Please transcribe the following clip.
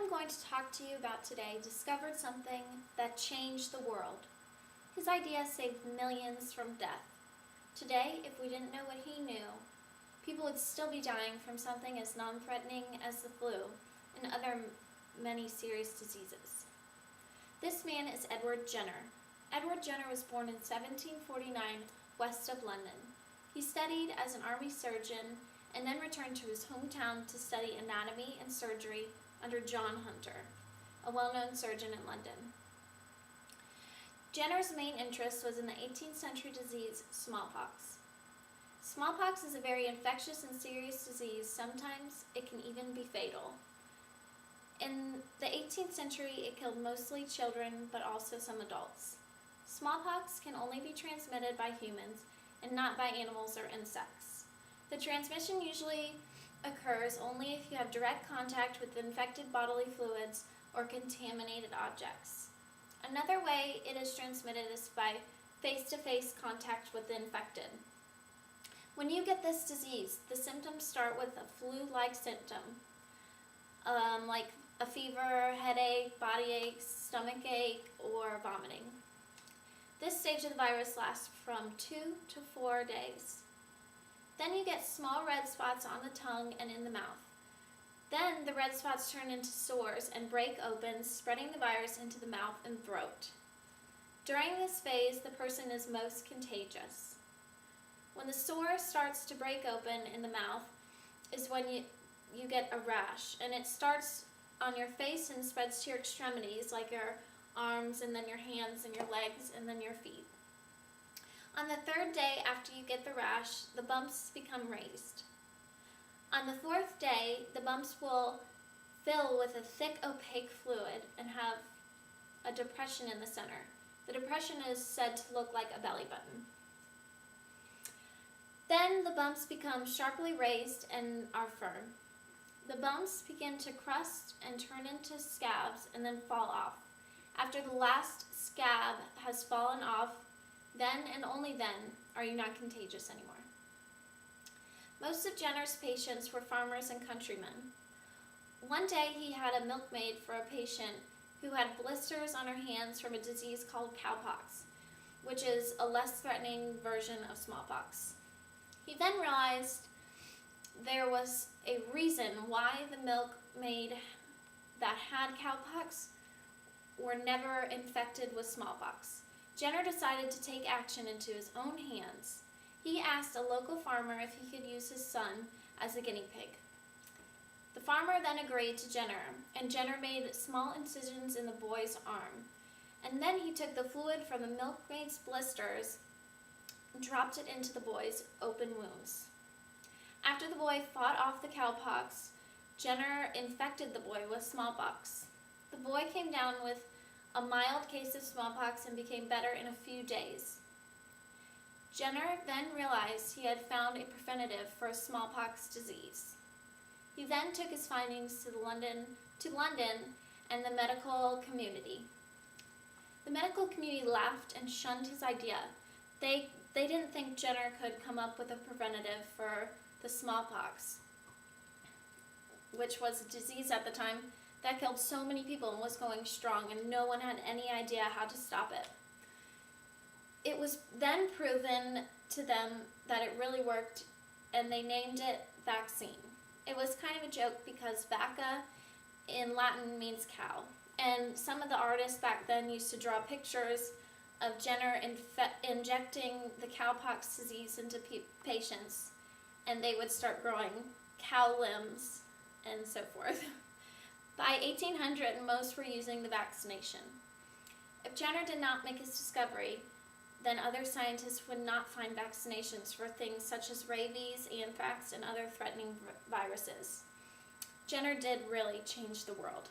I'm going to talk to you about today discovered something that changed the world. His idea saved millions from death. Today, if we didn't know what he knew, people would still be dying from something as non-threatening as the flu and other many serious diseases. This man is Edward Jenner. Edward Jenner was born in 1749 west of London. He studied as an army surgeon and then returned to his hometown to study anatomy and surgery under John Hunter, a well-known surgeon in London. Jenner's main interest was in the 18th century disease, smallpox. Smallpox is a very infectious and serious disease. Sometimes it can even be fatal. In the 18th century, it killed mostly children, but also some adults. Smallpox can only be transmitted by humans and not by animals or insects. The transmission usually occurs only if you have direct contact with infected bodily fluids or contaminated objects. Another way it is transmitted is by face-to-face contact with the infected. When you get this disease, the symptoms start with a flu-like symptom, like a fever, headache, body aches, stomach ache, or vomiting. This stage of the virus lasts from 2 to 4 days. Then you get small red spots on the tongue and in the mouth. Then the red spots turn into sores and break open, spreading the virus into the mouth and throat. During this phase, the person is most contagious. When the sore starts to break open in the mouth is when you get a rash, and it starts on your face and spreads to your extremities, like your arms and then your hands and your legs and then your feet. On the third day after you get the rash, the bumps become raised. On the fourth day, the bumps will fill with a thick opaque fluid and have a depression in the center. The depression is said to look like a belly button. Then the bumps become sharply raised and are firm. The bumps begin to crust and turn into scabs and then fall off. After the last scab has fallen off, then and only then are you not contagious anymore. Most of Jenner's patients were farmers and countrymen. One day he had a milkmaid for a patient who had blisters on her hands from a disease called cowpox, which is a less threatening version of smallpox. He then realized there was a reason why the milkmaid that had cowpox were never infected with smallpox. Jenner decided to take action into his own hands. He asked a local farmer if he could use his son as a guinea pig. The farmer then agreed to Jenner, and Jenner made small incisions in the boy's arm. And then he took the fluid from the milkmaid's blisters and dropped it into the boy's open wounds. After the boy fought off the cowpox, Jenner infected the boy with smallpox. The boy came down with a mild case of smallpox and became better in a few days. Jenner then realized he had found a preventative for smallpox disease. He then took his findings to London and the medical community. The medical community laughed and shunned his idea. They didn't think Jenner could come up with a preventative for the smallpox, which was a disease at the time that killed so many people and was going strong, and no one had any idea how to stop it. It was then proven to them that it really worked, and they named it vaccine. It was kind of a joke because vacca in Latin means cow, and some of the artists back then used to draw pictures of Jenner injecting the cowpox disease into patients, and they would start growing cow limbs and so forth. By 1800, most were using the vaccination. If Jenner did not make his discovery, then other scientists would not find vaccinations for things such as rabies, anthrax, and other threatening viruses. Jenner did really change the world.